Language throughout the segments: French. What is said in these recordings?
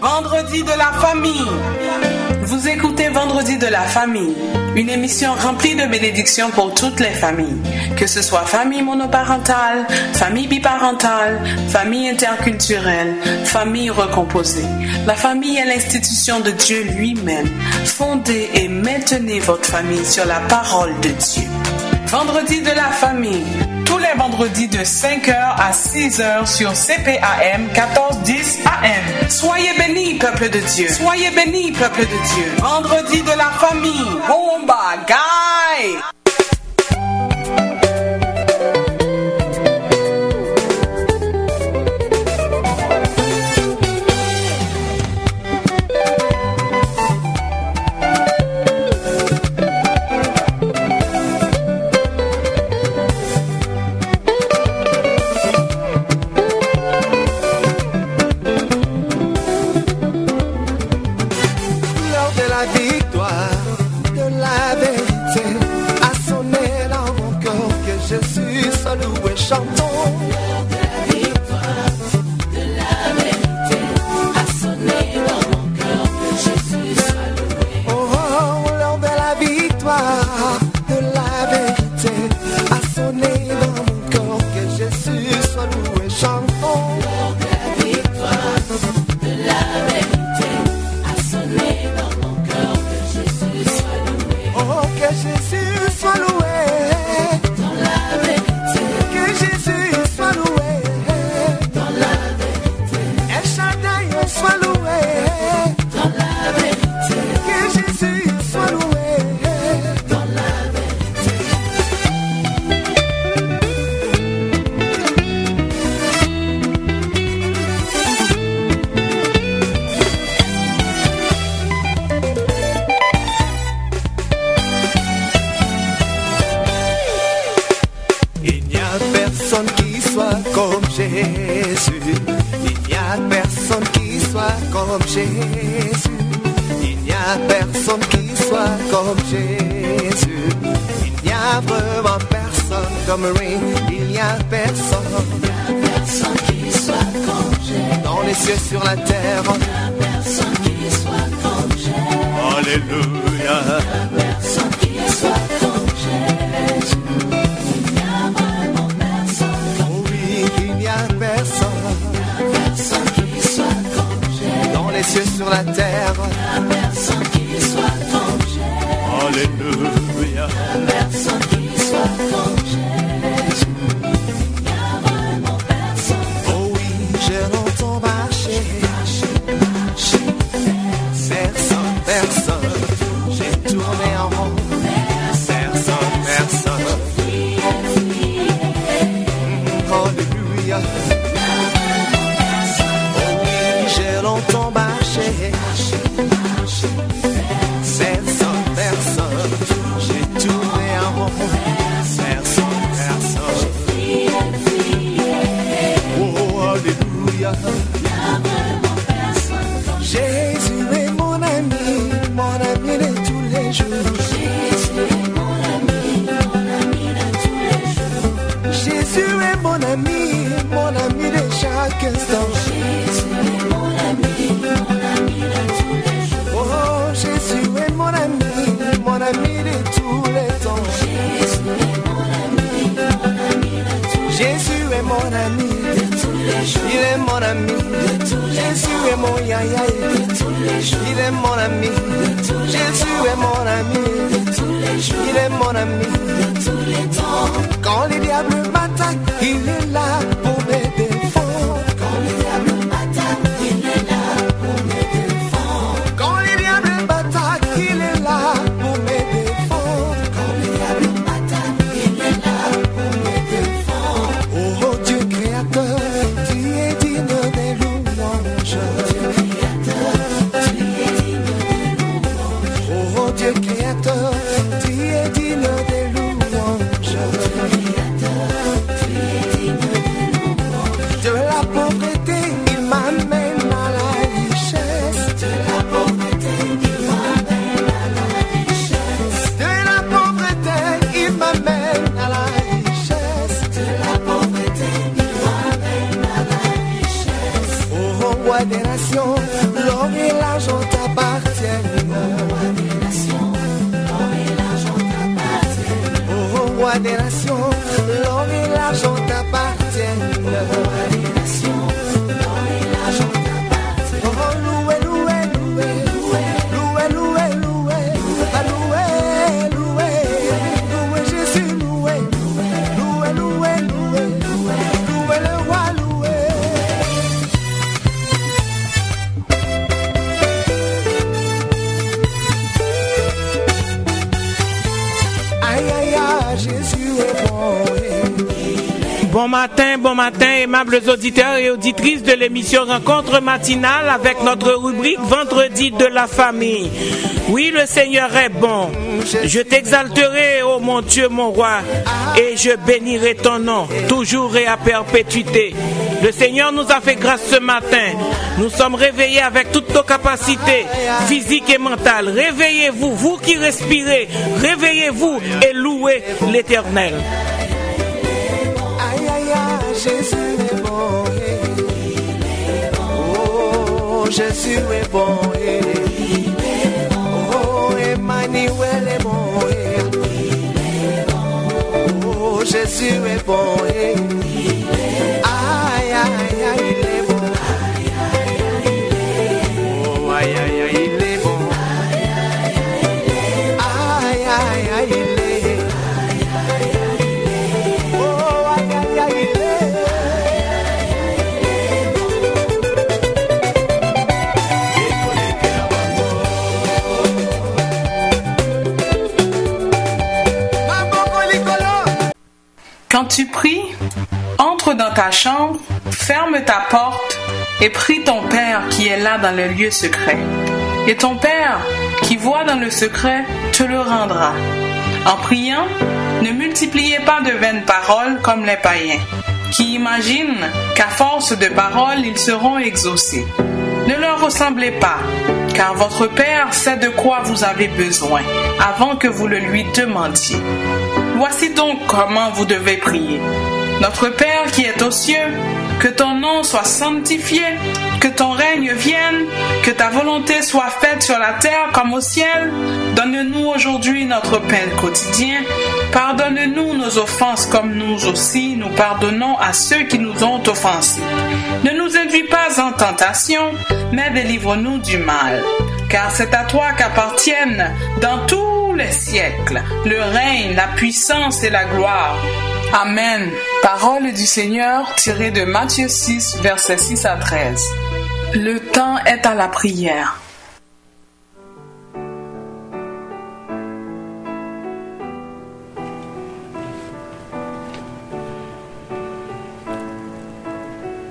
Vendredi de la famille. Vous écoutez Vendredi de la famille, une émission remplie de bénédictions pour toutes les familles, que ce soit famille monoparentale, famille biparentale, famille interculturelle, famille recomposée. La famille est l'institution de Dieu lui-même. Fondez et maintenez votre famille sur la parole de Dieu. Vendredi de la famille, tous les vendredis de 5h à 6h sur CPAM 1410 AM. Soyez bénis, peuple de Dieu. Soyez bénis, peuple de Dieu. Vendredi de la famille. Bomba, guy! What did I say? nations, l'or et l'argent t'appartiennent. Au roi des nations, l'or et l'argent t'appartiennent. Bon matin, aimables auditeurs et auditrices de l'émission Rencontre matinale avec notre rubrique Vendredi de la famille. Oui, le Seigneur est bon. Je t'exalterai, ô mon Dieu, mon roi, et je bénirai ton nom, toujours et à perpétuité. Le Seigneur nous a fait grâce ce matin. Nous sommes réveillés avec toutes nos capacités physiques et mentales. Réveillez-vous, vous qui respirez, réveillez-vous et louez l'Éternel. Jésus est bon, oh, Jésus est bon, oh, Emmanuel est bon, oh, Jésus est bon, aïe, aïe, aïe, il est bon, oh, aïe, aïe, aïe, il est bon, aïe, aïe, aïe, il est bon. Quand tu pries, entre dans ta chambre, ferme ta porte et prie ton Père qui est là dans le lieu secret. Et ton Père qui voit dans le secret te le rendra. En priant, ne multipliez pas de vaines paroles comme les païens, qui imaginent qu'à force de paroles, ils seront exaucés. Ne leur ressemblez pas, car votre Père sait de quoi vous avez besoin avant que vous le lui demandiez. Voici donc comment vous devez prier. Notre Père qui est aux cieux, que ton nom soit sanctifié, que ton règne vienne, que ta volonté soit faite sur la terre comme au ciel. Donne-nous aujourd'hui notre pain quotidien. Pardonne-nous nos offenses comme nous aussi nous pardonnons à ceux qui nous ont offensés. Ne nous induis pas en tentation, mais délivre-nous du mal. Car c'est à toi qu'appartiennent dans tous les siècles le règne, la puissance et la gloire. Amen. Parole du Seigneur tirée de Matthieu 6, versets 6 à 13. Le temps est à la prière.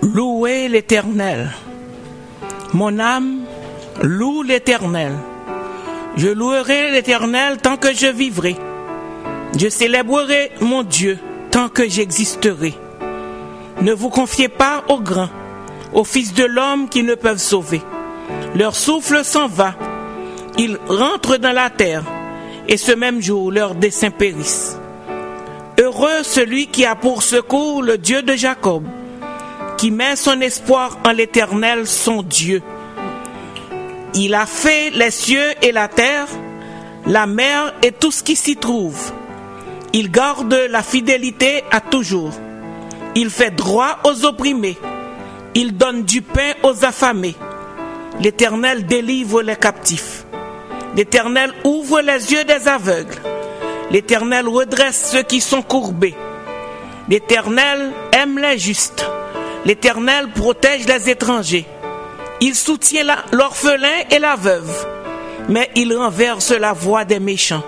Louez l'Éternel. Mon âme loue l'Éternel. Je louerai l'Éternel tant que je vivrai. Je célébrerai mon Dieu tant que j'existerai. Ne vous confiez pas aux grands, aux fils de l'homme qui ne peuvent sauver. Leur souffle s'en va. Ils rentrent dans la terre, et ce même jour leurs desseins périssent. Heureux celui qui a pour secours le Dieu de Jacob, qui met son espoir en l'Éternel, son Dieu. Il a fait les cieux et la terre, la mer et tout ce qui s'y trouve. Il garde la fidélité à toujours. Il fait droit aux opprimés. Il donne du pain aux affamés. L'Éternel délivre les captifs. L'Éternel ouvre les yeux des aveugles. L'Éternel redresse ceux qui sont courbés. L'Éternel aime les justes. L'Éternel protège les étrangers. Il soutient l'orphelin et la veuve, mais il renverse la voix des méchants.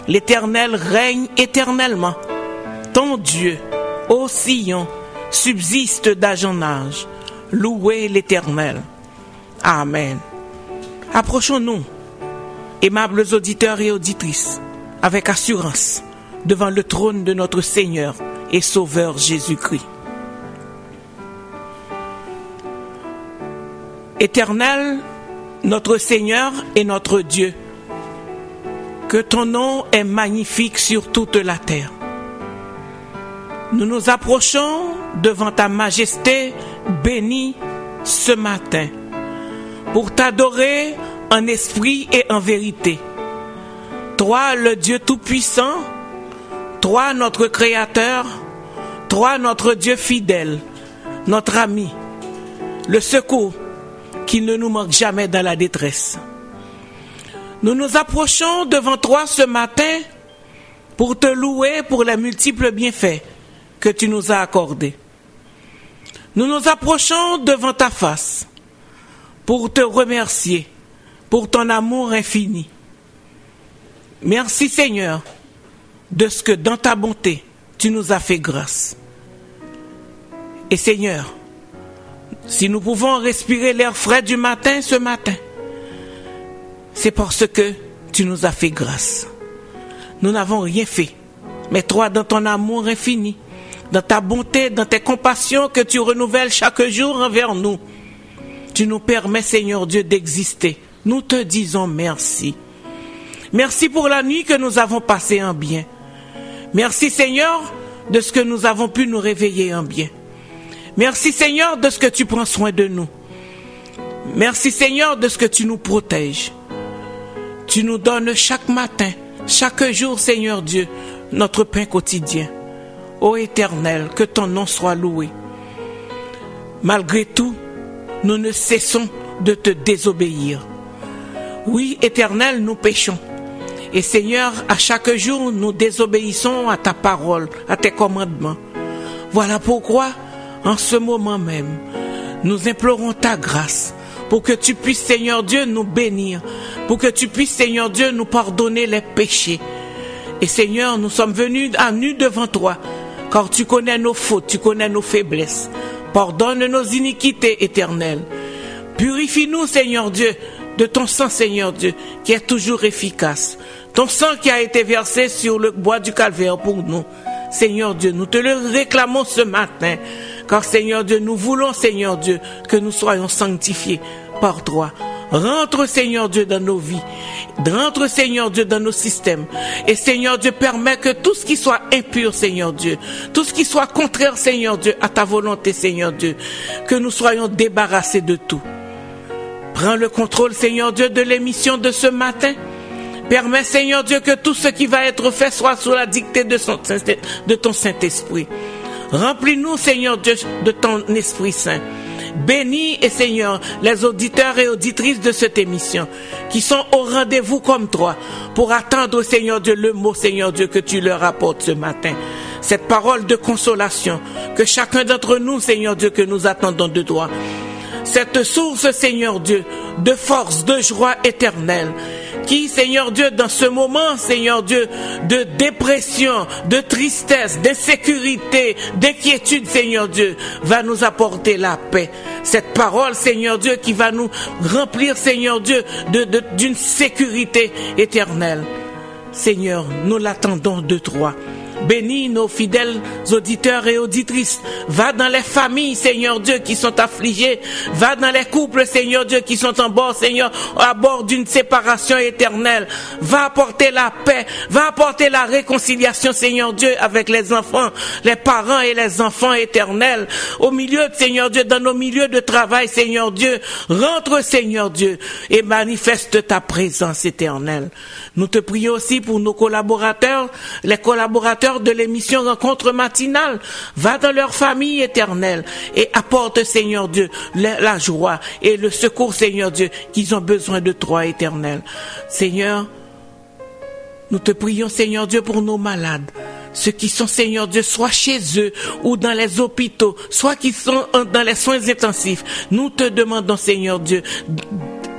L'Éternel règne éternellement. Ton Dieu, ô Sion, subsiste d'âge en âge. Louez l'Éternel. Amen. Approchons-nous, aimables auditeurs et auditrices, avec assurance, devant le trône de notre Seigneur et Sauveur Jésus-Christ. Éternel, notre Seigneur et notre Dieu, que ton nom est magnifique sur toute la terre. Nous nous approchons devant ta majesté bénie ce matin pour t'adorer en esprit et en vérité. Toi, le Dieu Tout-Puissant, toi, notre Créateur, toi, notre Dieu fidèle, notre ami, le secours qui ne nous manque jamais dans la détresse. Nous nous approchons devant toi ce matin pour te louer pour les multiples bienfaits que tu nous as accordés. Nous nous approchons devant ta face pour te remercier pour ton amour infini. Merci Seigneur de ce que dans ta bonté tu nous as fait grâce. Et Seigneur, si nous pouvons respirer l'air frais du matin ce matin, c'est parce que tu nous as fait grâce. Nous n'avons rien fait, mais toi, dans ton amour infini, dans ta bonté, dans tes compassions que tu renouvelles chaque jour envers nous, tu nous permets, Seigneur Dieu, d'exister. Nous te disons merci. Merci pour la nuit que nous avons passée en bien. Merci, Seigneur, de ce que nous avons pu nous réveiller en bien. Merci, Seigneur, de ce que tu prends soin de nous. Merci, Seigneur, de ce que tu nous protèges. Tu nous donnes chaque matin, chaque jour, Seigneur Dieu, notre pain quotidien. Ô Éternel, que ton nom soit loué. Malgré tout, nous ne cessons de te désobéir. Oui, Éternel, nous péchons. Et Seigneur, à chaque jour, nous désobéissons à ta parole, à tes commandements. Voilà pourquoi, en ce moment même, nous implorons ta grâce pour que tu puisses, Seigneur Dieu, nous bénir, pour que tu puisses, Seigneur Dieu, nous pardonner les péchés. Et Seigneur, nous sommes venus à nu devant toi, car tu connais nos fautes, tu connais nos faiblesses. Pardonne nos iniquités éternelles. Purifie-nous, Seigneur Dieu, de ton sang, Seigneur Dieu, qui est toujours efficace. Ton sang qui a été versé sur le bois du calvaire pour nous. Seigneur Dieu, nous te le réclamons ce matin, car Seigneur Dieu, nous voulons, Seigneur Dieu, que nous soyons sanctifiés par toi. Rentre, Seigneur Dieu, dans nos vies. Rentre, Seigneur Dieu, dans nos systèmes. Et Seigneur Dieu, permet que tout ce qui soit impur, Seigneur Dieu, tout ce qui soit contraire, Seigneur Dieu, à ta volonté, Seigneur Dieu, que nous soyons débarrassés de tout. Prends le contrôle, Seigneur Dieu, de l'émission de ce matin. Permets, Seigneur Dieu, que tout ce qui va être fait soit sous la dictée de ton Saint-Esprit. Remplis-nous, Seigneur Dieu, de ton Esprit Saint. Bénis, et Seigneur, les auditeurs et auditrices de cette émission qui sont au rendez-vous comme toi pour attendre, Seigneur Dieu, le mot, Seigneur Dieu, que tu leur apportes ce matin. Cette parole de consolation que chacun d'entre nous, Seigneur Dieu, que nous attendons de toi. Cette source, Seigneur Dieu, de force, de joie éternelle, qui, Seigneur Dieu, dans ce moment, Seigneur Dieu, de dépression, de tristesse, d'insécurité, d'inquiétude, Seigneur Dieu, va nous apporter la paix. Cette parole, Seigneur Dieu, qui va nous remplir, Seigneur Dieu, d'une sécurité éternelle. Seigneur, nous l'attendons de toi. Bénis nos fidèles auditeurs et auditrices. Va dans les familles, Seigneur Dieu, qui sont affligées. Va dans les couples, Seigneur Dieu, qui sont en bord, Seigneur, à bord d'une séparation éternelle. Va apporter la paix. Va apporter la réconciliation, Seigneur Dieu, avec les enfants, les parents et les enfants éternels. Au milieu, Seigneur Dieu, dans nos milieux de travail, Seigneur Dieu, rentre, Seigneur Dieu, et manifeste ta présence éternelle. Nous te prions aussi pour nos collaborateurs, les collaborateurs de l'émission Rencontre matinale. Va dans leur famille éternelle et apporte, Seigneur Dieu, la joie et le secours, Seigneur Dieu, qu'ils ont besoin de toi, éternel. Seigneur, nous te prions, Seigneur Dieu, pour nos malades. Ceux qui sont, Seigneur Dieu, soit chez eux ou dans les hôpitaux, soit qui sont dans les soins intensifs. Nous te demandons, Seigneur Dieu,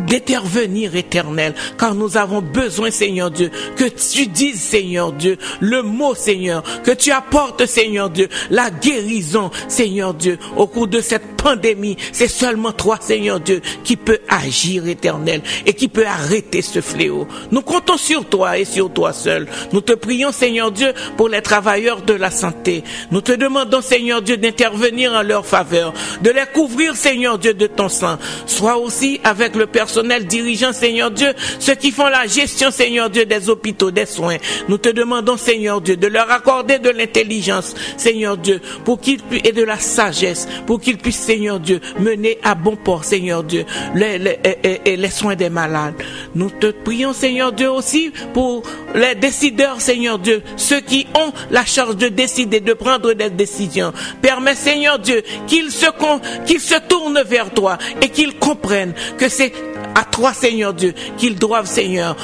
d'intervenir, éternel, car nous avons besoin, Seigneur Dieu, que tu dises, Seigneur Dieu, le mot, Seigneur, que tu apportes, Seigneur Dieu, la guérison, Seigneur Dieu, au cours de cette pandémie. C'est seulement toi, Seigneur Dieu, qui peut agir, éternel, et qui peut arrêter ce fléau. Nous comptons sur toi et sur toi seul. Nous te prions, Seigneur Dieu, pour les travailleurs de la santé. Nous te demandons, Seigneur Dieu, d'intervenir en leur faveur, de les couvrir, Seigneur Dieu, de ton sang. Sois aussi avec le personnel dirigeant, Seigneur Dieu, ceux qui font la gestion, Seigneur Dieu, des hôpitaux, des soins. Nous te demandons, Seigneur Dieu, de leur accorder de l'intelligence, Seigneur Dieu, pour qu'ils puissent, et de la sagesse, pour qu'ils puissent, Seigneur Dieu, mener à bon port, Seigneur Dieu, les soins des malades. Nous te prions, Seigneur Dieu, aussi pour les décideurs, Seigneur Dieu, ceux qui ont la charge de décider, de prendre des décisions. Permets, Seigneur Dieu, qu'ils se tournent vers toi et qu'ils comprennent que c'est à toi, Seigneur Dieu, qu'ils doivent, Seigneur,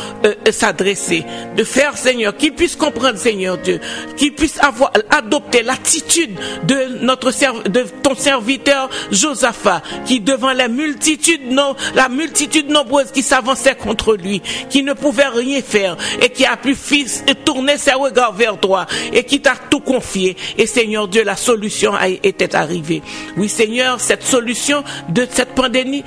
s'adresser, de faire, Seigneur, qu'ils puissent comprendre, Seigneur Dieu, qu'ils puissent adopter l'attitude de ton serviteur Josaphat, qui devant la multitude nombreuse qui s'avançait contre lui, qui ne pouvait rien faire et qui a pu tourner ses regards vers toi et qui t'a tout confié. Et Seigneur Dieu, la solution était arrivée. Oui, Seigneur, cette solution de cette pandémie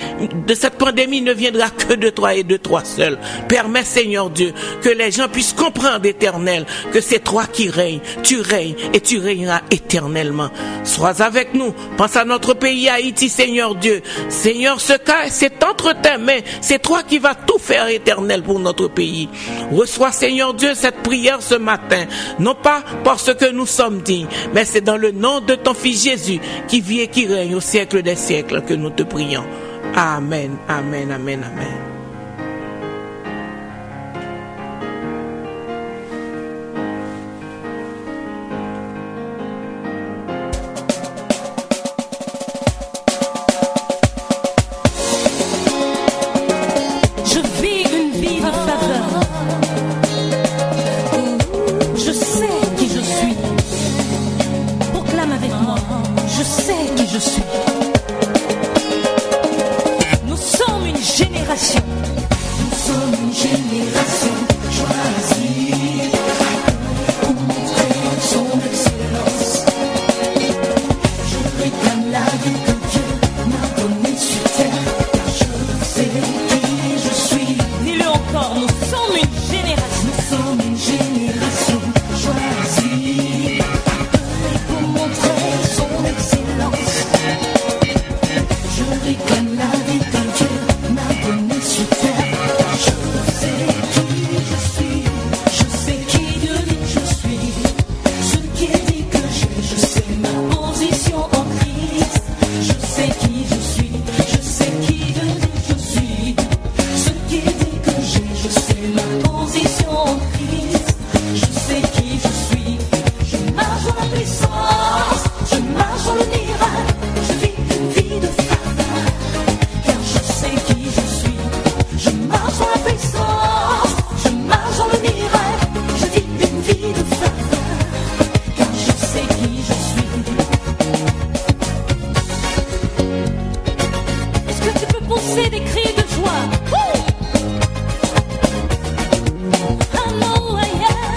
ne viendra que de toi et de toi seul. Permets, Seigneur Dieu, que les gens puissent comprendre, Éternel, que c'est toi qui règnes, tu règnes et tu régneras éternellement. Sois avec nous. Pense à notre pays Haïti, Seigneur Dieu. Seigneur, ce cas, c'est entre tes mains. C'est toi qui vas tout faire, Éternel, pour notre pays. Reçois, Seigneur Dieu, cette prière ce matin. Non pas parce que nous sommes dignes, mais c'est dans le nom de ton Fils Jésus qui vit et qui règne au siècle des siècles que nous te prions. Amen, amen, amen, amen. Je vis une vie de faveur. Je sais qui je suis. Proclame avec moi. Je sais qui je suis. Nous sommes une génération choisie pour montrer son excellence. Je réclame la vie que Dieu m'a donnée sur terre, car je sais qui je suis. Dis-le encore, nous sommes une génération choisie pour montrer son excellence. Je réclame la vie que Dieu m'a donnée sur terre, car je sais qui je suis. Je sais qui Dieu dit que je suis. Ce qui est dit que je sais ma position en Christ. Je sais qui je suis. Je sais qui Dieu dit que je suis. Ce qui est dit que je sais ma position en Christ. Je sais qui je suis. Je marche dans la puissance. Je marche dans le miracle. Je vis une vie de faveur, car je sais qui je suis. Je marche dans la puissance. Je marche dans le miracle. Je vis une vie de faveur, car je sais qui je suis. Est-ce que tu peux pousser des cris de joie? I know I am.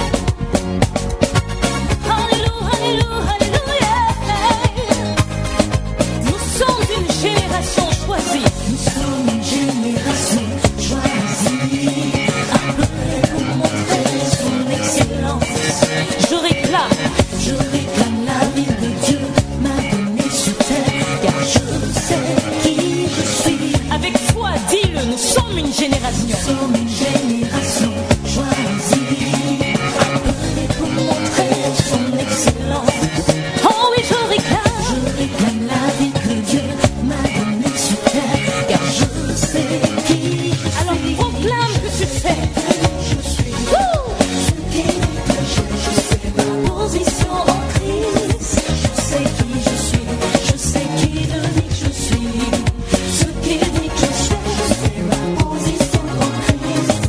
Hallelujah, hallelujah. Nous sommes une génération choisie. Nous sommes une génération choisie, appelée pour montrer son excellence. Je réclame la vie que Dieu m'a donnée sur terre, car je sais qui je suis. Avec foi, dis-le, nous sommes une génération. Nous sommes une génération choisie, appelée pour montrer son excellence. Oh oui, je réclame la vie que Dieu m'a donnée sur terre, car je sais qui je suis. Alors proclame que tu sais. Je suis. Ce qui est dit que je sais ma position en Christ. Je sais qui je suis. Je sais qui Dieu dit que je suis. Ce qui est dit que je sais ma position en Christ.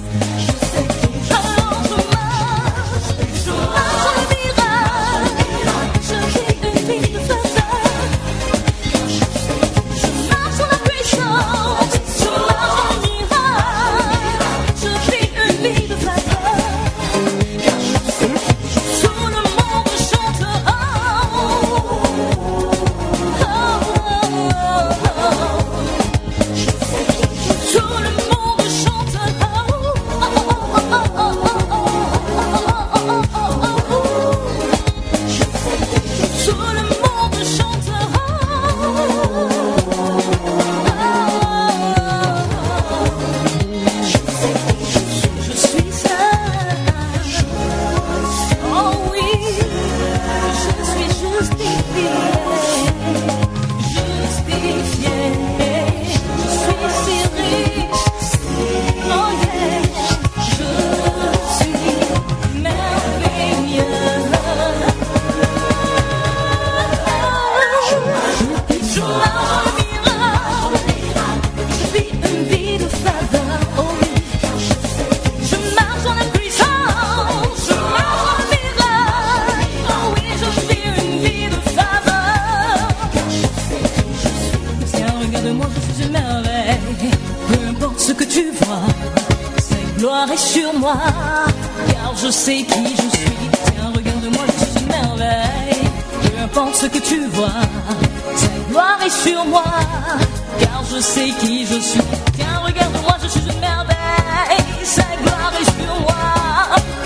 que tu vois, sa gloire est sur moi, car je sais qui je suis. Tiens, regarde-moi, je suis une merveille. Peu importe ce que tu vois, sa gloire est sur moi, car je sais qui je suis. Tiens, regarde-moi, je suis une merveille. Sa gloire est sur moi.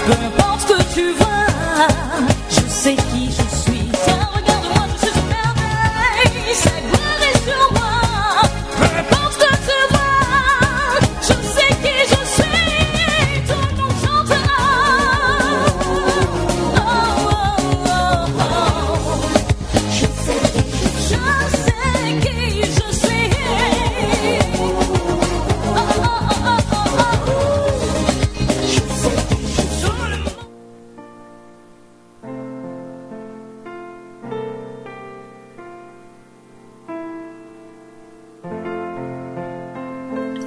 Peu importe ce que tu vois, je sais qui je suis. Tiens, regarde-moi, je suis une merveille. Sa gloire est sur moi. Peu importe ce que tu vois, je sais qui je suis. Tout le monde chantera. Oh, oh, oh, oh. Je sais qui je suis. Oh, oh, oh, oh, oh. Je sais qui je suis.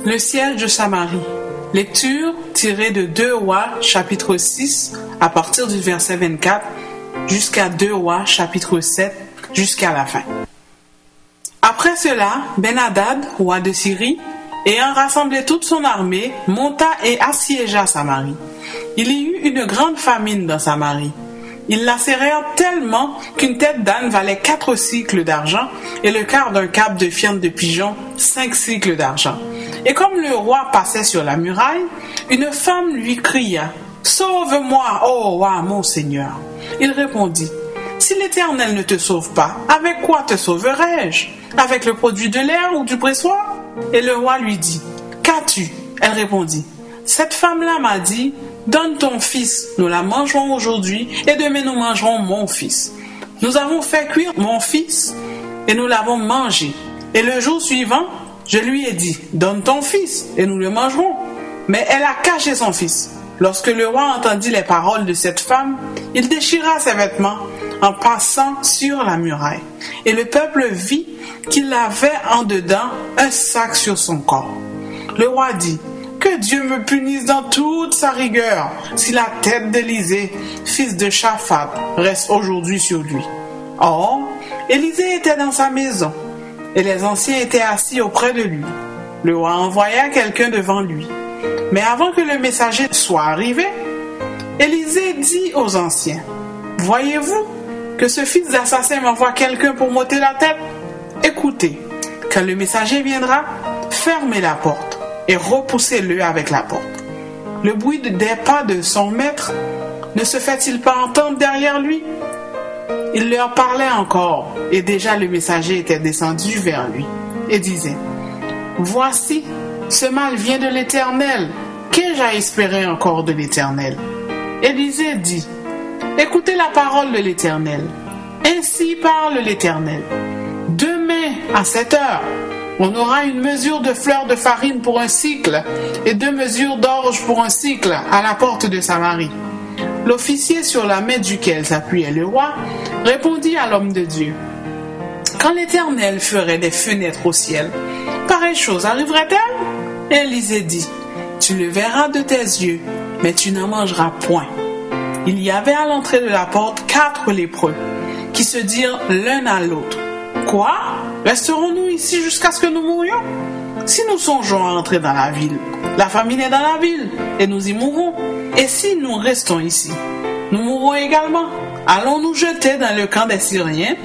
Le siège de Samarie. Lecture tirée de 2 Rois, chapitre 6, à partir du verset 24, jusqu'à 2 Rois, chapitre 7, jusqu'à la fin. Après cela, Ben-Hadad, roi de Syrie, ayant rassemblé toute son armée, monta et assiégea Samarie. Il y eut une grande famine dans Samarie. Ils lacérèrent tellement qu'une tête d'âne valait 4 cycles d'argent et le quart d'un cap de fiente de pigeon 5 cycles d'argent. Et comme le roi passait sur la muraille, une femme lui cria « Sauve-moi, ô roi, mon Seigneur !» Il répondit « Si l'Éternel ne te sauve pas, avec quoi te sauverai-je? Avec le produit de l'air ou du pressoir ?» Et le roi lui dit « Qu'as-tu » Elle répondit « Cette femme-là m'a dit « Donne ton fils, nous la mangerons aujourd'hui, et demain nous mangerons mon fils. » Nous avons fait cuire mon fils, et nous l'avons mangé. Et le jour suivant, je lui ai dit, donne ton fils, et nous le mangerons. Mais elle a caché son fils. Lorsque le roi entendit les paroles de cette femme, il déchira ses vêtements en passant sur la muraille. Et le peuple vit qu'il avait en dedans un sac sur son corps. Le roi dit, que Dieu me punisse dans toute sa rigueur, si la tête d'Élisée, fils de Shaphat, reste aujourd'hui sur lui. Or, Élisée était dans sa maison, et les anciens étaient assis auprès de lui. Le roi envoya quelqu'un devant lui. Mais avant que le messager soit arrivé, Élisée dit aux anciens, « Voyez-vous que ce fils d'assassin m'envoie quelqu'un pour m'ôter la tête? Écoutez, quand le messager viendra, fermez la porte et repoussez-le avec la porte. Le bruit des pas de son maître ne se fait-il pas entendre derrière lui? » Il leur parlait encore, et déjà le messager était descendu vers lui, et disait, « Voici, ce mal vient de l'Éternel. Qu'ai-je à espérer encore de l'Éternel? » Élisée dit, « Écoutez la parole de l'Éternel. Ainsi parle l'Éternel. Demain, à 7 heures, on aura une mesure de fleurs de farine pour un cycle, et 2 mesures d'orge pour un cycle à la porte de Samarie. » L'officier sur la main duquel s'appuyait le roi répondit à l'homme de Dieu, « Quand l'Éternel ferait des fenêtres au ciel, pareille chose arriverait-elle? » Élisée dit, « Tu le verras de tes yeux, mais tu n'en mangeras point. » Il y avait à l'entrée de la porte 4 lépreux, qui se dirent l'un à l'autre, « Quoi? Resterons-nous ici jusqu'à ce que nous mourions? Si nous songeons à entrer dans la ville, la famine est dans la ville, et nous y mourrons. Et si nous restons ici, nous mourrons également. Allons nous jeter dans le camp des Syriens.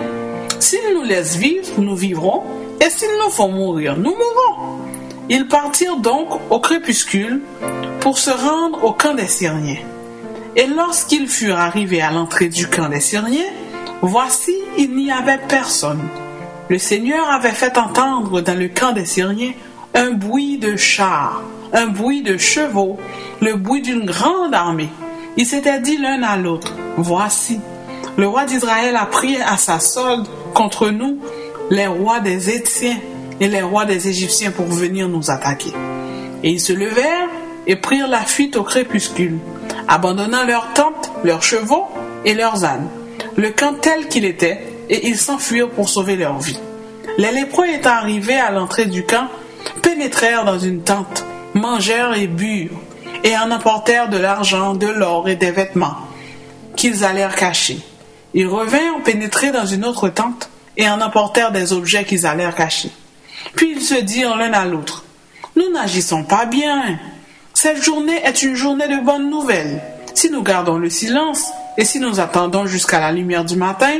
S'ils nous laissent vivre, nous vivrons, et s'ils nous font mourir, nous mourrons. » Ils partirent donc au crépuscule pour se rendre au camp des Syriens. Et lorsqu'ils furent arrivés à l'entrée du camp des Syriens, voici, il n'y avait personne. Le Seigneur avait fait entendre dans le camp des Syriens un bruit de chars, un bruit de chevaux, le bruit d'une grande armée. Ils s'étaient dit l'un à l'autre, « Voici, le roi d'Israël a pris à sa solde contre nous les rois des Hétiens et les rois des Égyptiens pour venir nous attaquer. » Et ils se levèrent et prirent la fuite au crépuscule, abandonnant leurs tentes, leurs chevaux et leurs ânes, le camp tel qu'il était, et ils s'enfuirent pour sauver leur vie. Les lépreux étant arrivés à l'entrée du camp, pénétrèrent dans une tente, mangèrent et burent, et en emportèrent de l'argent, de l'or et des vêtements, qu'ils allèrent cacher. Ils revinrent pénétrer dans une autre tente, et en emportèrent des objets qu'ils allèrent cacher. Puis ils se dirent l'un à l'autre, « Nous n'agissons pas bien. Cette journée est une journée de bonnes nouvelles. Si nous gardons le silence et si nous attendons jusqu'à la lumière du matin,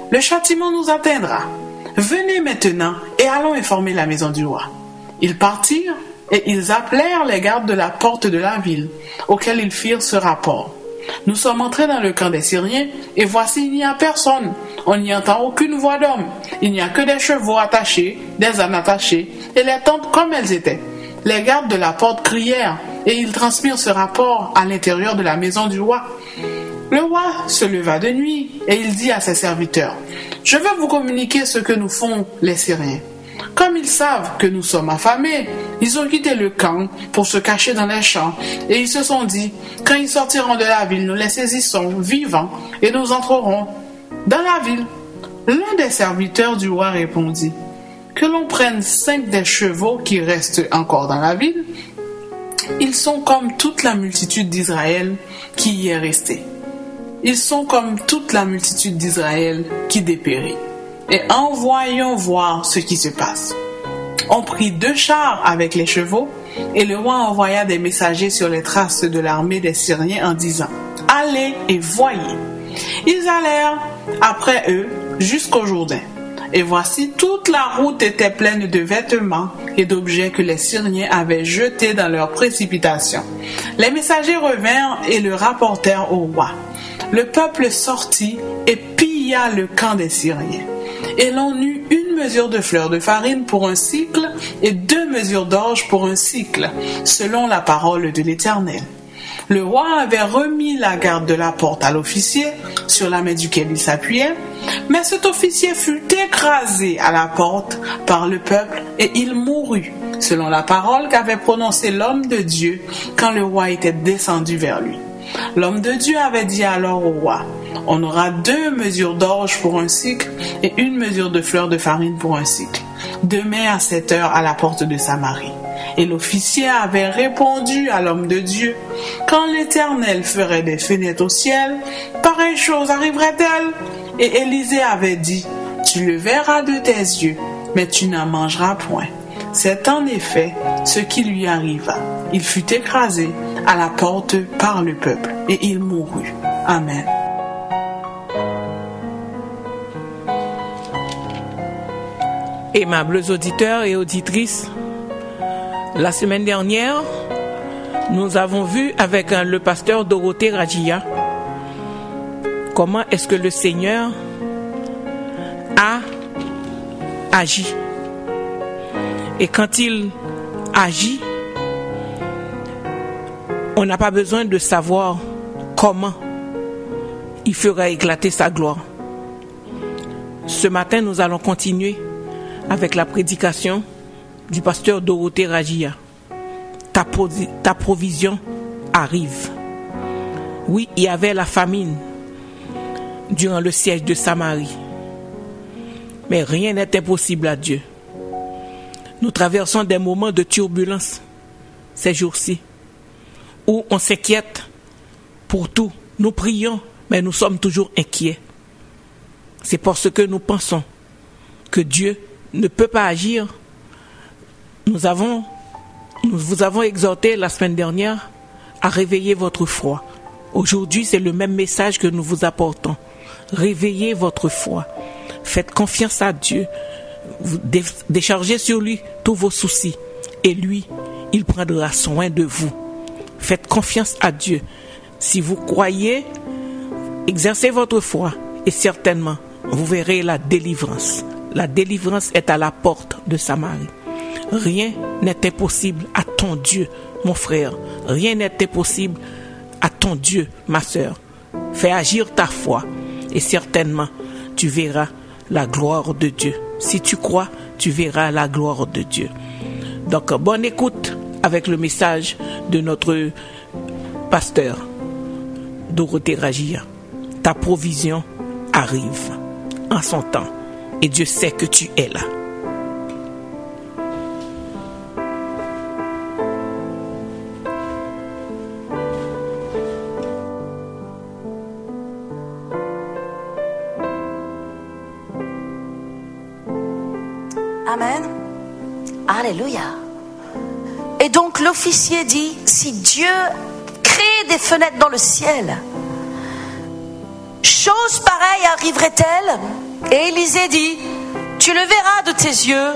le châtiment nous atteindra. Venez maintenant et allons informer la maison du roi. » Ils partirent et ils appelèrent les gardes de la porte de la ville, auxquels ils firent ce rapport. « Nous sommes entrés dans le camp des Syriens, et voici il n'y a personne. On n'y entend aucune voix d'homme. Il n'y a que des chevaux attachés, des ânes attachés, et les tentes comme elles étaient. » Les gardes de la porte crièrent, et ils transmirent ce rapport à l'intérieur de la maison du roi. Le roi se leva de nuit, et il dit à ses serviteurs, « Je veux vous communiquer ce que nous font les Syriens. » Comme ils savent que nous sommes affamés, ils ont quitté le camp pour se cacher dans les champs et ils se sont dit, quand ils sortiront de la ville, nous les saisissons vivants et nous entrerons dans la ville. L'un des serviteurs du roi répondit, que l'on prenne 5 des chevaux qui restent encore dans la ville. Ils sont comme toute la multitude d'Israël qui y est restée. Ils sont comme toute la multitude d'Israël qui dépérit. Et envoyons voir ce qui se passe. On prit 2 chars avec les chevaux, et le roi envoya des messagers sur les traces de l'armée des Syriens en disant, « Allez et voyez. » Ils allèrent après eux jusqu'au Jourdain. Et voici, toute la route était pleine de vêtements et d'objets que les Syriens avaient jetés dans leur précipitation. Les messagers revinrent et le rapportèrent au roi. Le peuple sortit et pilla le camp des Syriens. Et l'on eut 1 mesure de fleur de farine pour un cycle et 2 mesures d'orge pour un cycle, selon la parole de l'Éternel. Le roi avait remis la garde de la porte à l'officier, sur la main duquel il s'appuyait, mais cet officier fut écrasé à la porte par le peuple et il mourut, selon la parole qu'avait prononcée l'homme de Dieu quand le roi était descendu vers lui. L'homme de Dieu avait dit alors au roi, « On aura 2 mesures d'orge pour un cycle et 1 mesure de fleur de farine pour un cycle, demain à 7 heures à la porte de Samarie. » Et l'officier avait répondu à l'homme de Dieu, « Quand l'Éternel ferait des fenêtres au ciel, pareille chose arriverait-elle » Et Élisée avait dit, « Tu le verras de tes yeux, mais tu n'en mangeras point. » C'est en effet ce qui lui arriva. Il fut écrasé à la porte par le peuple et il mourut. Amen. Aimables auditeurs et auditrices, la semaine dernière, nous avons vu avec le pasteur Dorothée Rajia comment est-ce que le Seigneur a agi. Et quand il agit, on n'a pas besoin de savoir comment il fera éclater sa gloire. Ce matin, nous allons continuer avec la prédication du pasteur Dorothée Rajia. Ta provision arrive. Oui, il y avait la famine durant le siège de Samarie. Mais rien n'est impossible à Dieu. Nous traversons des moments de turbulence ces jours-ci, où on s'inquiète pour tout. Nous prions, mais nous sommes toujours inquiets. C'est parce que nous pensons que Dieu ne peut pas agir. Nous vous avons exhorté la semaine dernière à réveiller votre foi. Aujourd'hui, c'est le même message que nous vous apportons. Réveillez votre foi. Faites confiance à Dieu. Vous déchargez sur lui tous vos soucis. Et lui, il prendra soin de vous. Faites confiance à Dieu. Si vous croyez, exercez votre foi et certainement, vous verrez la délivrance. La délivrance est à la porte de Samarie. Rien n'est impossible à ton Dieu, mon frère. Rien n'est impossible à ton Dieu, ma sœur. Fais agir ta foi et certainement, tu verras la gloire de Dieu. Si tu crois, tu verras la gloire de Dieu. Donc, bonne écoute avec le message de notre pasteur, Dorothée Rajia. Ta provision arrive en son temps et Dieu sait que tu es là. Amen. Alléluia. Et donc l'officier dit, si Dieu crée des fenêtres dans le ciel, chose pareille arriverait-elle? Et Élisée dit, tu le verras de tes yeux,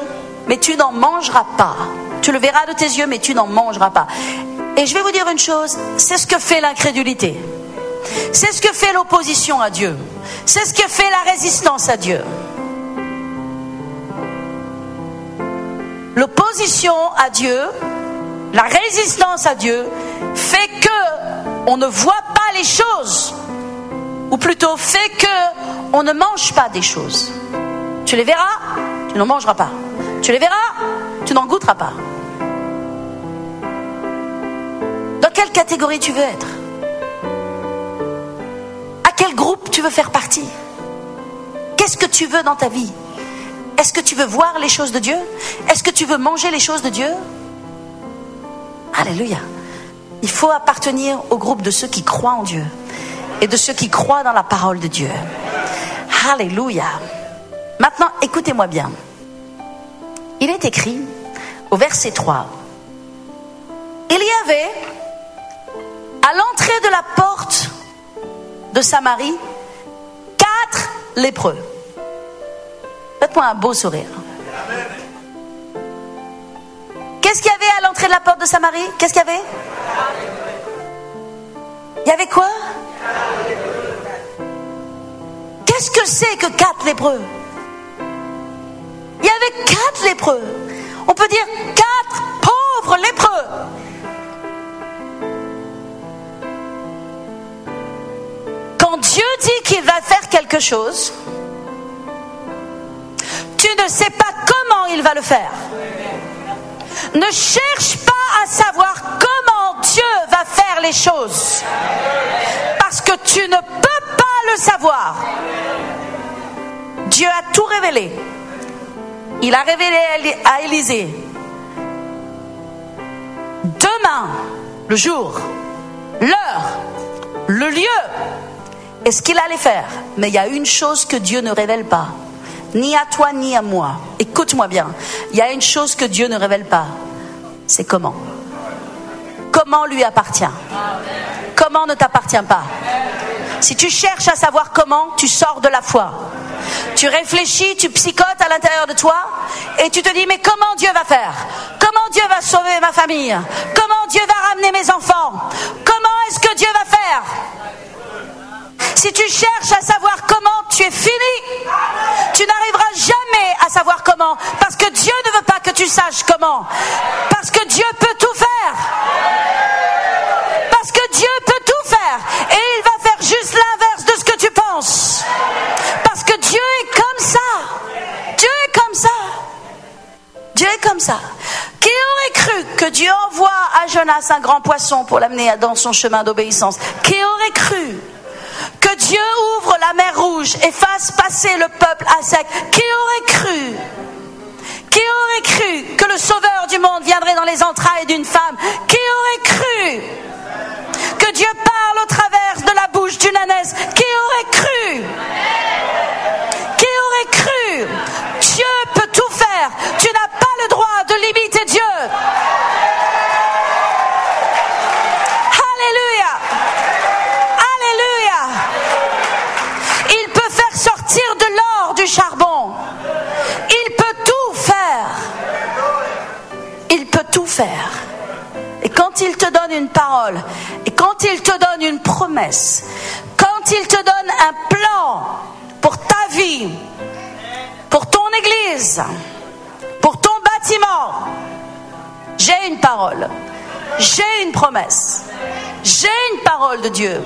mais tu n'en mangeras pas. Tu le verras de tes yeux, mais tu n'en mangeras pas. Et je vais vous dire une chose, c'est ce que fait l'incrédulité. C'est ce que fait l'opposition à Dieu. C'est ce que fait la résistance à Dieu. L'opposition à Dieu, la résistance à Dieu, fait que on ne voit pas les choses, ou plutôt fait que on ne mange pas des choses. Tu les verras, tu n'en mangeras pas. Tu les verras, tu n'en goûteras pas. Dans quelle catégorie tu veux être? À quel groupe tu veux faire partie? Qu'est-ce que tu veux dans ta vie? Est-ce que tu veux voir les choses de Dieu? Est-ce que tu veux manger les choses de Dieu? Alléluia. Il faut appartenir au groupe de ceux qui croient en Dieu et de ceux qui croient dans la parole de Dieu. Alléluia. Maintenant, écoutez-moi bien. Il est écrit au verset 3. Il y avait à l'entrée de la porte de Samarie 4 lépreux. Faites-moi un beau sourire. Qu'est-ce qu'il y avait à l'entrée de la porte de Samarie? Qu'est-ce qu'il y avait? Il y avait quoi? Qu'est-ce que c'est que 4 lépreux? Il y avait 4 lépreux. On peut dire 4 pauvres lépreux. Quand Dieu dit qu'il va faire quelque chose, tu ne sais pas comment il va le faire. Ne cherche pas à savoir comment Dieu va faire les choses. Parce que tu ne peux pas le savoir. Dieu a tout révélé. Il a révélé à Élisée. Demain, le jour, l'heure, le lieu, et ce qu'il allait faire. Mais il y a une chose que Dieu ne révèle pas. Ni à toi, ni à moi. Écoute-moi bien. Il y a une chose que Dieu ne révèle pas. C'est comment. Comment lui appartient. Comment ne t'appartient pas. Si tu cherches à savoir comment, tu sors de la foi. Tu réfléchis, tu psychotes à l'intérieur de toi et tu te dis, mais comment Dieu va faire? Comment Dieu va sauver ma famille? Comment Dieu va ramener mes enfants? Comment est-ce que Dieu va faire? Si tu cherches à savoir comment, tu es fini. Tu n'arriveras jamais à savoir comment. Parce que Dieu ne veut pas que tu saches comment. Parce que Dieu peut tout faire. Parce que Dieu peut tout faire. Et il va faire juste l'inverse de ce que tu penses. Parce que Dieu est comme ça. Dieu est comme ça. Dieu est comme ça. Qui aurait cru que Dieu envoie à Jonas un grand poisson pour l'amener dans son chemin d'obéissance? Qui aurait cru que Dieu ouvre la mer Rouge et fasse passer le peuple à sec? Qui aurait cru? Qui aurait cru que le sauveur du monde viendrait dans les entrailles d'une femme? Qui aurait cru que Dieu parle au travers de la bouche d'une ânesse? Qui aurait cru? Qui aurait cru? Dieu peut tout faire. Tu n'as pas le droit de limiter Dieu. Alléluia. Alléluia. Il peut faire sortir de l'or du charbon. Il peut tout faire. Il peut tout faire. Et quand il te donne une parole, et quand il te donne une promesse, quand il te donne un plan pour ta vie, pour ton église, pour ton bâtiment, j'ai une parole, j'ai une promesse, j'ai une parole de Dieu.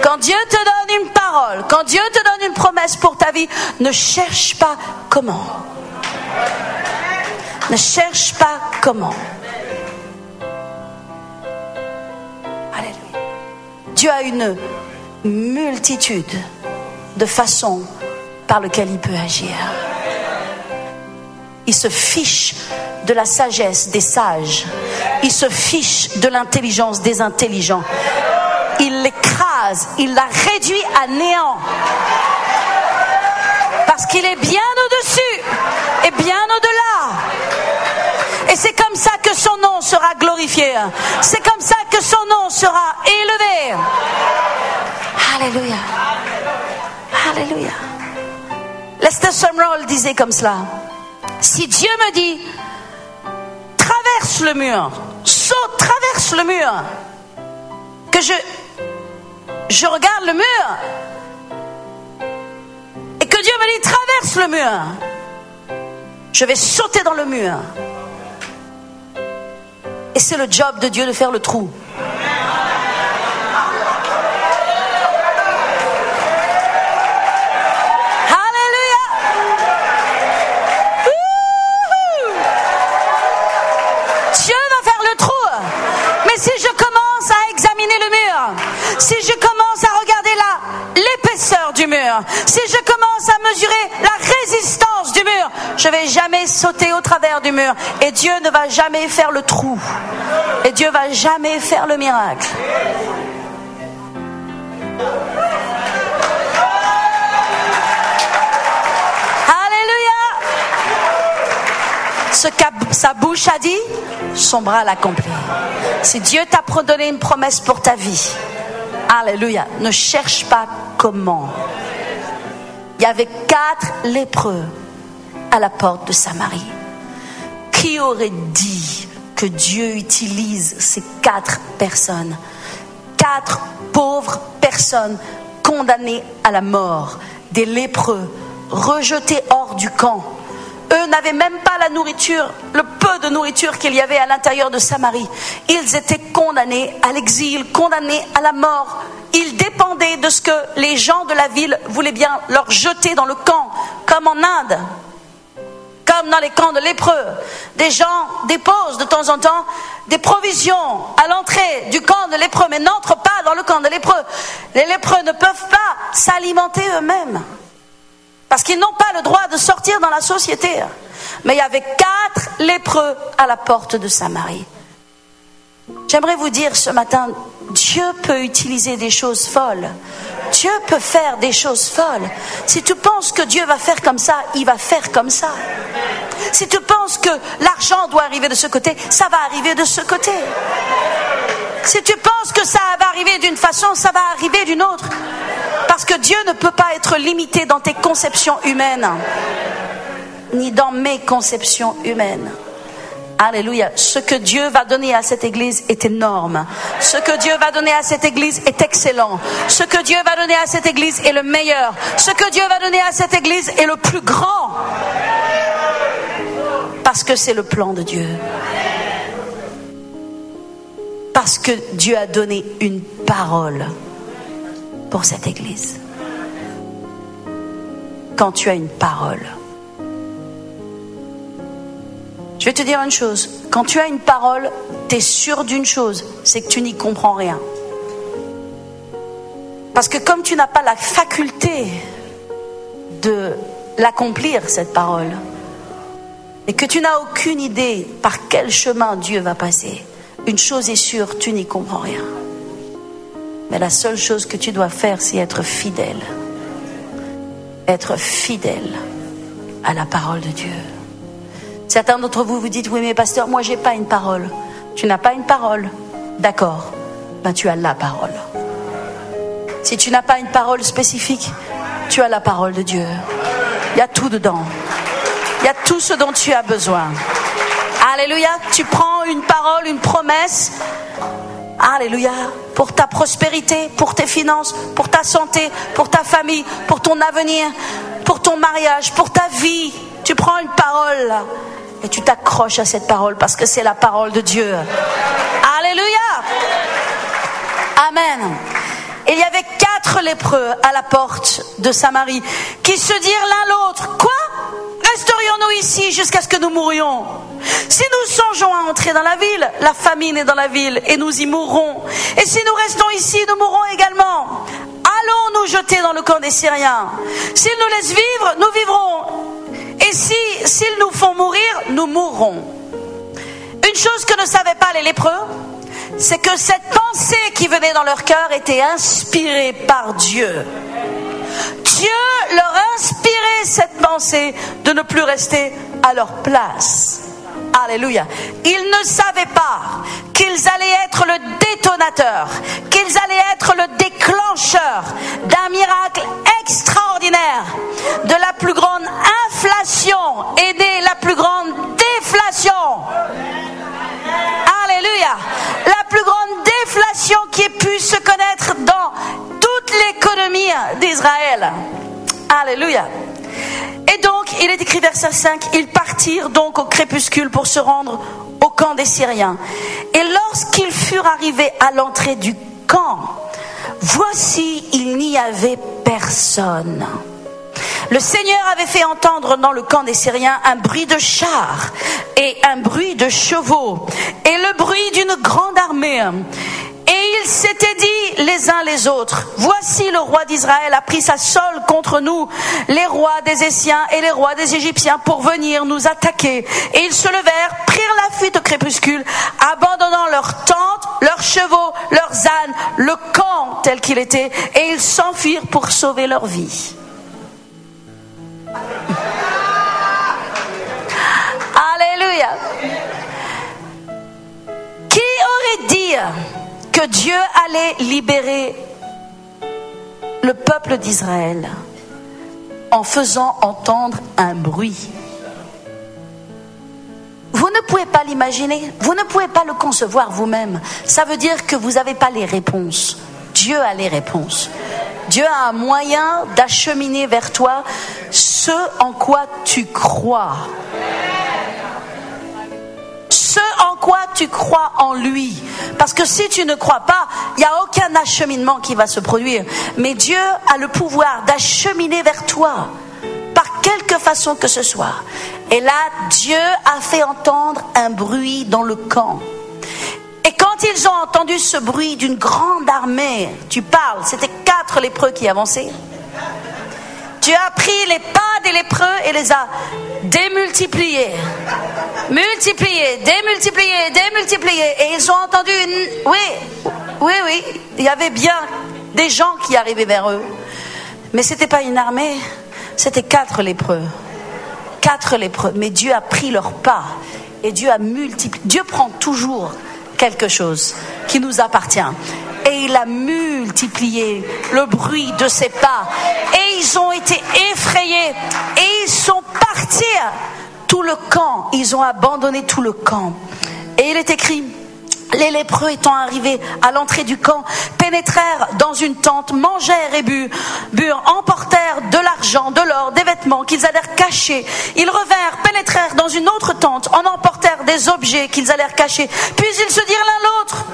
Quand Dieu te donne une parole, quand Dieu te donne une promesse pour ta vie, ne cherche pas comment. Ne cherche pas comment. Alléluia. Dieu a une multitude de façons par lesquelles il peut agir. Il se fiche de la sagesse des sages. Il se fiche de l'intelligence des intelligents. Il l'écrase, il la réduit à néant. Parce qu'il est bien au-dessus et bien au-delà. Et c'est comme ça que son nom sera glorifié. C'est comme ça que son nom sera élevé. Alléluia. Alléluia. Lester Sumrall disait comme cela: si Dieu me dit traverse le mur, saute, traverse le mur, que je regarde le mur et que Dieu me dit traverse le mur, je vais sauter dans le mur. Et c'est le job de Dieu de faire le trou. Si je commence à examiner le mur, si je commence à regarder l'épaisseur du mur, si je commence à mesurer la résistance du mur, je ne vais jamais sauter au travers du mur. Et Dieu ne va jamais faire le trou. Et Dieu ne va jamais faire le miracle. Ce que sa bouche a dit, son bras l'accomplit. Si Dieu t'a donné une promesse pour ta vie, alléluia, ne cherche pas comment. Il y avait 4 lépreux à la porte de Samarie. Qui aurait dit que Dieu utilise ces 4 personnes, 4 pauvres personnes condamnées à la mort, des lépreux, rejetés hors du camp? Eux n'avaient même pas la nourriture, le peu de nourriture qu'il y avait à l'intérieur de Samarie. Ils étaient condamnés à l'exil, condamnés à la mort. Ils dépendaient de ce que les gens de la ville voulaient bien leur jeter dans le camp, comme en Inde, comme dans les camps de lépreux. Des gens déposent de temps en temps des provisions à l'entrée du camp de lépreux, mais n'entrent pas dans le camp de lépreux. Les lépreux ne peuvent pas s'alimenter eux-mêmes, parce qu'ils n'ont pas le droit de sortir dans la société. Mais il y avait 4 lépreux à la porte de Samarie. J'aimerais vous dire ce matin, Dieu peut utiliser des choses folles. Dieu peut faire des choses folles. Si tu penses que Dieu va faire comme ça, il va faire comme ça. Si tu penses que l'argent doit arriver de ce côté, ça va arriver de ce côté. Si tu penses que ça va arriver d'une façon, ça va arriver d'une autre. Parce que Dieu ne peut pas être limité dans tes conceptions humaines, ni dans mes conceptions humaines. Alléluia. Ce que Dieu va donner à cette église est énorme. Ce que Dieu va donner à cette église est excellent. Ce que Dieu va donner à cette église est le meilleur. Ce que Dieu va donner à cette église est le plus grand. Parce que c'est le plan de Dieu. Parce que Dieu a donné une parole pour cette église. Quand tu as une parole, je vais te dire une chose, quand tu as une parole, tu es sûr d'une chose, c'est que tu n'y comprends rien. Parce que comme tu n'as pas la faculté de l'accomplir, cette parole, et que tu n'as aucune idée par quel chemin Dieu va passer, une chose est sûre, tu n'y comprends rien. Mais la seule chose que tu dois faire, c'est être fidèle. Être fidèle à la parole de Dieu. Certains d'entre vous vous dites, oui mais pasteur, moi j'ai pas une parole. Tu n'as pas une parole? D'accord, ben tu as la parole. Si tu n'as pas une parole spécifique, tu as la parole de Dieu. Il y a tout dedans. Il y a tout ce dont tu as besoin. Alléluia, tu prends une parole, une promesse. Alléluia, pour ta prospérité, pour tes finances, pour ta santé, pour ta famille, pour ton avenir, pour ton mariage, pour ta vie. Tu prends une parole et tu t'accroches à cette parole parce que c'est la parole de Dieu. Alléluia. Amen. Il y avait 4 lépreux à la porte de Samarie qui se dirent l'un l'autre, quoi? Resterions-nous ici jusqu'à ce que nous mourions? Si nous songeons à entrer dans la ville, la famine est dans la ville et nous y mourrons. Et si nous restons ici, nous mourrons également. Allons nous jeter dans le camp des Syriens. S'ils nous laissent vivre, nous vivrons. Et s'ils nous font mourir, nous mourrons. Une chose que ne savaient pas les lépreux, c'est que cette pensée qui venait dans leur cœur était inspirée par Dieu. Dieu leur inspirait cette pensée de ne plus rester à leur place. Alléluia. Ils ne savaient pas qu'ils allaient être le détonateur, qu'ils allaient être le déclencheur d'un miracle extraordinaire. De la plus grande inflation est née la plus grande déflation. Alléluia. La plus grande déflation qui ait pu se connaître dans toute l'économie d'Israël. Alléluia. Et donc, il est écrit verset 5, ils partirent donc au crépuscule pour se rendre au camp des Syriens. Et lorsqu'ils furent arrivés à l'entrée du camp, voici, il n'y avait personne. Le Seigneur avait fait entendre dans le camp des Syriens un bruit de chars et un bruit de chevaux et le bruit d'une grande armée. Et ils s'étaient dit les uns les autres, voici le roi d'Israël a pris sa solde contre nous, les rois des Essiens et les rois des Égyptiens pour venir nous attaquer. Et ils se levèrent, prirent la fuite au crépuscule, abandonnant leurs tentes, leurs chevaux, leurs ânes, le camp tel qu'il était, et ils s'enfuirent pour sauver leur vie. Alléluia. Qui aurait dit que Dieu allait libérer le peuple d'Israël en faisant entendre un bruit? Vous ne pouvez pas l'imaginer, vous ne pouvez pas le concevoir vous-même. Ça veut dire que vous n'avez pas les réponses. Dieu a les réponses. Dieu a un moyen d'acheminer vers toi ce en quoi tu crois. Ce en quoi tu crois en lui. Parce que si tu ne crois pas, il n'y a aucun acheminement qui va se produire. Mais Dieu a le pouvoir d'acheminer vers toi par quelque façon que ce soit. Et là, Dieu a fait entendre un bruit dans le camp. Et quand ils ont entendu ce bruit d'une grande armée, tu parles, c'était 4 lépreux qui avançaient. Tu as pris les pas des lépreux et les as démultipliés. Multipliés, démultipliés, démultipliés. Et ils ont entendu Oui, il y avait bien des gens qui arrivaient vers eux. Mais ce n'était pas une armée, c'était 4 lépreux. 4 lépreux. Mais Dieu a pris leurs pas et Dieu a multiplié. Dieu prend toujours quelque chose qui nous appartient. Et il a multiplié le bruit de ses pas. Et ils ont été effrayés. Et ils sont partis. Tout le camp, ils ont abandonné tout le camp. Et il est écrit, les lépreux étant arrivés à l'entrée du camp, pénétrèrent dans une tente, mangèrent et burent, emportèrent de l'argent, de l'or, des vêtements qu'ils allèrent cacher. Ils revinrent, pénétrèrent dans une autre tente, en emportèrent des objets qu'ils allèrent cacher. Puis ils se dirent l'un l'autre,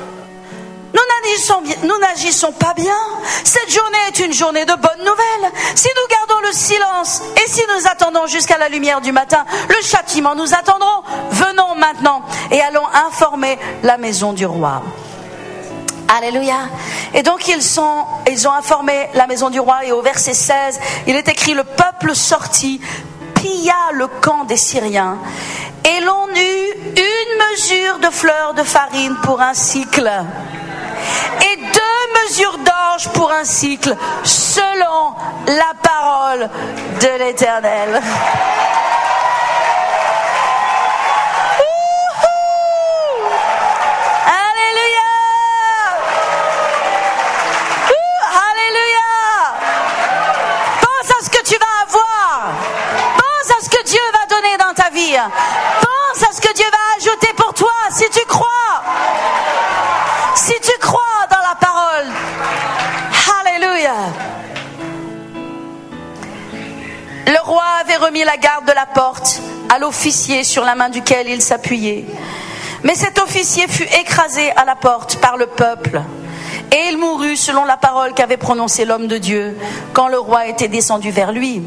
nous n'agissons pas bien. Cette journée est une journée de bonnes nouvelles. Si nous gardons le silence et si nous attendons jusqu'à la lumière du matin, le châtiment nous attendrons. Venons maintenant et allons informer la maison du roi. Alléluia. Et donc ils ont informé la maison du roi et au verset 16, il est écrit, le peuple sortit, pilla le camp des Syriens et l'on eut une mesure de fleurs de farine pour un cycle. Et 2 mesures d'orge pour un cycle, selon la parole de l'Éternel. Alléluia! Alléluia! Pense à ce que tu vas avoir. Pense à ce que Dieu va donner dans ta vie. Pense à ce que Dieu va ajouter pour toi si tu crois. Si tu crois dans la parole. Alléluia. Le roi avait remis la garde de la porte à l'officier sur la main duquel il s'appuyait. Mais cet officier fut écrasé à la porte par le peuple. Et il mourut selon la parole qu'avait prononcée l'homme de Dieu quand le roi était descendu vers lui.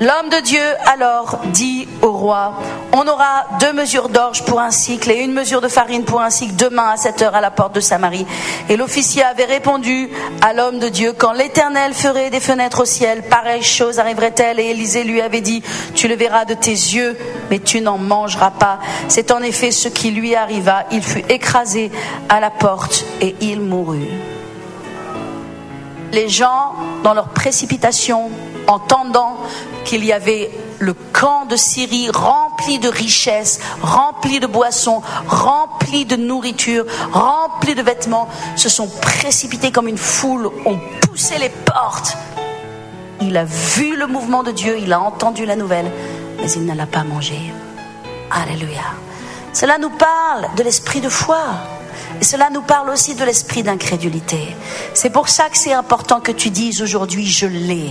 L'homme de Dieu alors dit au roi, on aura 2 mesures d'orge pour un cycle et 1 mesure de farine pour un cycle demain à 7 heures à la porte de Samarie. Et l'officier avait répondu à l'homme de Dieu, quand l'Éternel ferait des fenêtres au ciel, pareille chose arriverait-elle? Et Élisée lui avait dit, tu le verras de tes yeux, mais tu n'en mangeras pas. C'est en effet ce qui lui arriva, il fut écrasé à la porte et il mourut. Les gens, dans leur précipitation, entendant qu'il y avait le camp de Syrie rempli de richesses, rempli de boissons, rempli de nourriture, rempli de vêtements, se sont précipités comme une foule, ont poussé les portes. Il a vu le mouvement de Dieu, il a entendu la nouvelle, mais il ne l'a pas mangé. Alléluia. Cela nous parle de l'esprit de foi. Et cela nous parle aussi de l'esprit d'incrédulité. C'est pour ça que c'est important que tu dises aujourd'hui, je l'ai.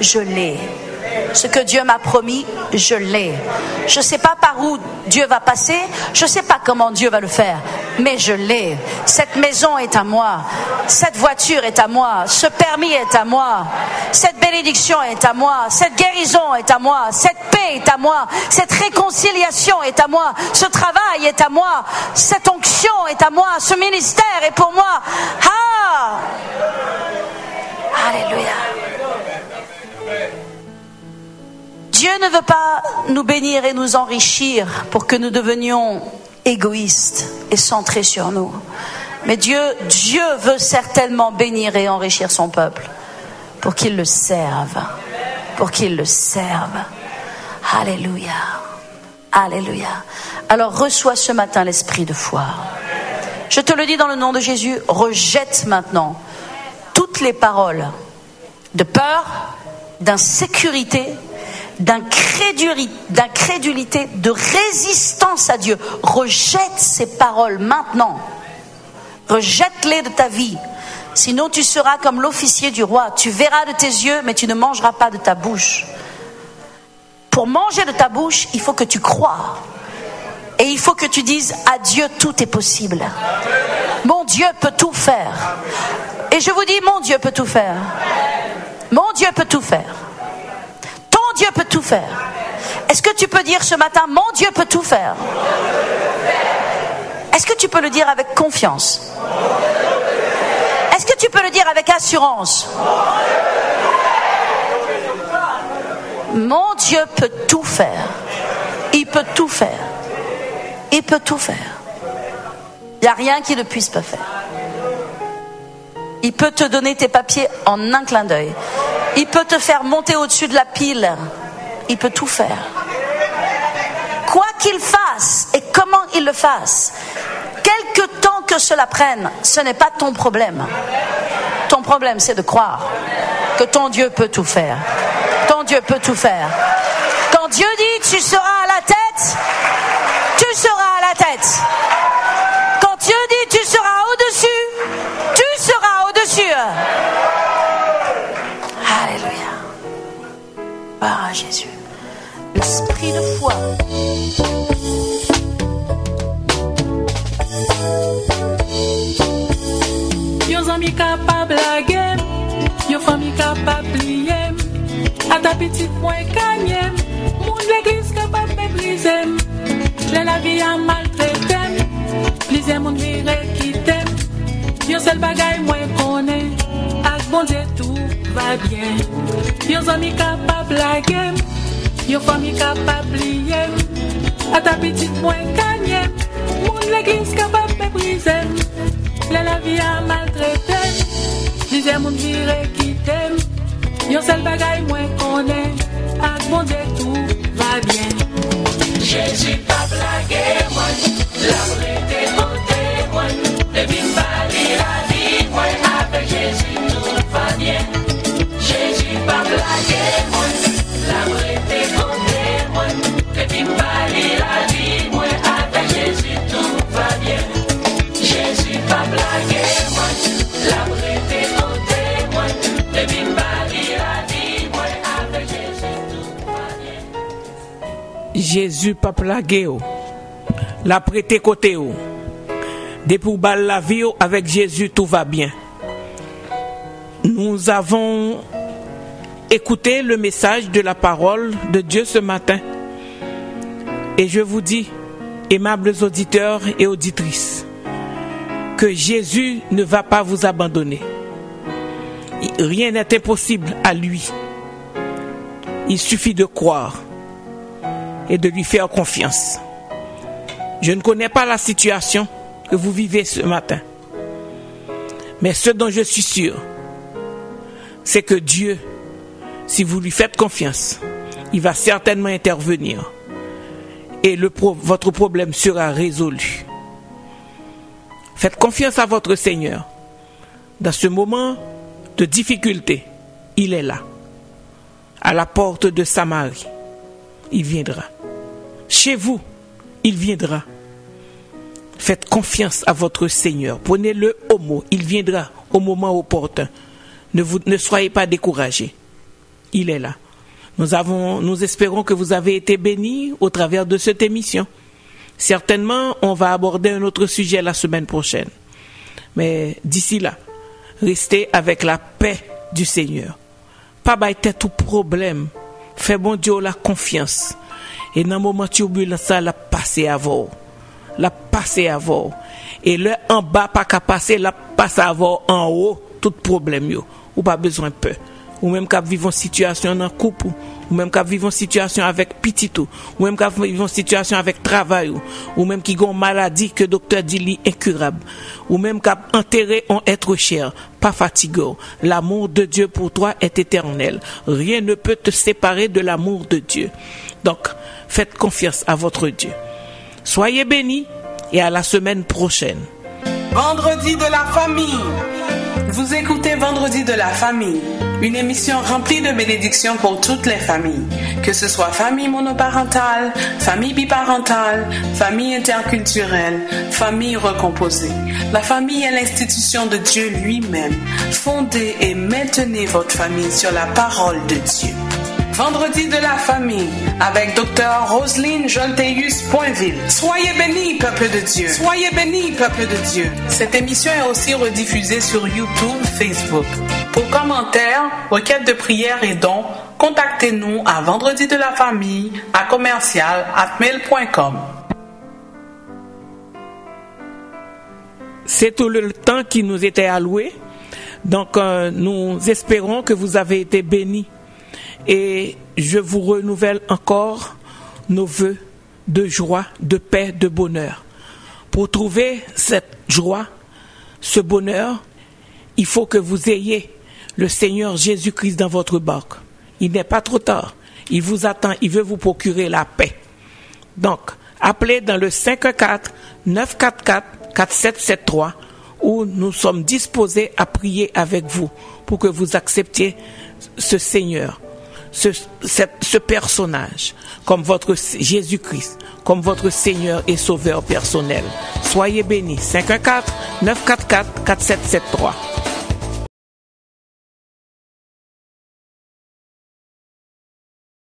Je l'ai. Ce que Dieu m'a promis, je l'ai. Je ne sais pas par où Dieu va passer, je ne sais pas comment Dieu va le faire, mais je l'ai. Cette maison est à moi, cette voiture est à moi, ce permis est à moi, cette bénédiction est à moi, cette guérison est à moi, cette paix est à moi, cette réconciliation est à moi, ce travail est à moi, cette onction est à moi, ce ministère est pour moi. Ah! Alléluia. Dieu ne veut pas nous bénir et nous enrichir pour que nous devenions égoïstes et centrés sur nous. Mais Dieu veut certainement bénir et enrichir son peuple pour qu'il le serve. Pour qu'il le serve. Alléluia. Alléluia. Alors reçois ce matin l'esprit de foi. Je te le dis dans le nom de Jésus, rejette maintenant toutes les paroles de peur, d'insécurité, d'incrédulité, de résistance à Dieu. Rejette ces paroles maintenant. Rejette-les de ta vie. Sinon tu seras comme l'officier du roi. Tu verras de tes yeux, mais tu ne mangeras pas de ta bouche. Pour manger de ta bouche, il faut que tu crois. Et il faut que tu dises à Dieu, tout est possible. Mon Dieu peut tout faire. Et je vous dis, mon Dieu peut tout faire. Mon Dieu peut tout faire. Dieu peut tout faire. Est-ce que tu peux dire ce matin, mon Dieu peut tout faire? Est-ce que tu peux le dire avec confiance? Est-ce que tu peux le dire avec assurance? Mon Dieu peut tout faire. Il peut tout faire. Il peut tout faire. Il n'y a rien qui ne puisse pas faire. Il peut te donner tes papiers en un clin d'œil. Il peut te faire monter au-dessus de la pile. Il peut tout faire. Quoi qu'il fasse et comment il le fasse, quelque temps que cela prenne, ce n'est pas ton problème. Ton problème, c'est de croire que ton Dieu peut tout faire. Ton Dieu peut tout faire. Quand Dieu dit tu seras à la tête, tu seras à la tête. Quand Dieu dit tu seras au-dessus, tu seras au-dessus. Alléluia. Par Jésus. L'esprit de foi. Yo amis capable blaguer, yo famille capable plier, à ta petite point gagner, monde l'église capable mépriser, la vie a maltraité, plusieurs monde vire quitter, yo seul bagaille moins connaît, avec bon Dieu tout va bien, yo amis capable blaguer, yo famille capable plier, à ta petite point gagner, monde l'église capable mépriser. La vie a maltraité, disait mon vire qui t'aime. Yon seul bagaille moins qu'on est, avec mon Dieu tout va bien. Jésus pas blagué, moi, la vraie mon témoin. Depuis m'bali la vie, moi, avec Jésus tout va bien. Jésus pas blagué, moi, la vraie mon témoin. Depuis m'bali la vie, moi, avec Jésus tout va bien. Jésus pas blagué, moi, la prêté mon témoin, depuis m'bali la vie, moi, avec Jésus tout va bien. Jésus pas blagué, la prêté côté, depuis bal la vie, avec Jésus tout va bien. Nous avons écouté le message de la parole de Dieu ce matin. Et je vous dis, aimables auditeurs et auditrices, que Jésus ne va pas vous abandonner. Rien n'est impossible à lui. Il suffit de croire et de lui faire confiance. Je ne connais pas la situation que vous vivez ce matin, mais ce dont je suis sûr, c'est que Dieu, si vous lui faites confiance, il va certainement intervenir et votre problème sera résolu. Faites confiance à votre Seigneur. Dans ce moment de difficulté, il est là. À la porte de Samarie, il viendra. Chez vous, il viendra. Faites confiance à votre Seigneur. Prenez-le au mot. Il viendra au moment opportun. Ne soyez pas découragés. Il est là. Nous espérons que vous avez été bénis au travers de cette émission. Certainement, on va aborder un autre sujet la semaine prochaine. Mais d'ici là, restez avec la paix du Seigneur. Pas bailler tout problème. Fais bon Dieu la confiance. Et dans le moment turbulent, ça la passer avant. La passer avant. Et le en bas pas qu'à passer, la passer avant en haut, tout problème yo. Ou pas besoin de peur. Ou même qu'à vivre une situation en couple, ou même qu'à vivre une situation avec petit ou même qu'à vivre une situation avec travail, ou même qui ont une maladie que le docteur dit li incurable, ou même qu'à enterrer un être cher, pas fatigué. L'amour de Dieu pour toi est éternel. Rien ne peut te séparer de l'amour de Dieu. Donc, faites confiance à votre Dieu. Soyez bénis et à la semaine prochaine. Vendredi de la famille. Vous écoutez Vendredi de la famille, une émission remplie de bénédictions pour toutes les familles, que ce soit famille monoparentale, famille biparentale, famille interculturelle, famille recomposée. La famille est l'institution de Dieu lui-même. Fondez et maintenez votre famille sur la parole de Dieu. Vendredi de la famille avec Dr. Roselyne Jolteus-Poinville. Soyez bénis, peuple de Dieu. Soyez bénis, peuple de Dieu. Cette émission est aussi rediffusée sur YouTube, Facebook. Pour commentaires, requêtes de prière et dons, contactez-nous à vendredi de la famille à commercial@mail.com. C'est tout le temps qui nous était alloué. Donc, nous espérons que vous avez été bénis. Et je vous renouvelle encore nos vœux de joie, de paix, de bonheur. Pour trouver cette joie, ce bonheur, il faut que vous ayez le Seigneur Jésus-Christ dans votre barque. Il n'est pas trop tard. Il vous attend, il veut vous procurer la paix. Donc, appelez dans le 514-944-4773 où nous sommes disposés à prier avec vous pour que vous acceptiez ce Seigneur. Ce personnage, comme votre Jésus-Christ, comme votre Seigneur et Sauveur personnel. Soyez bénis. 514-944-4773.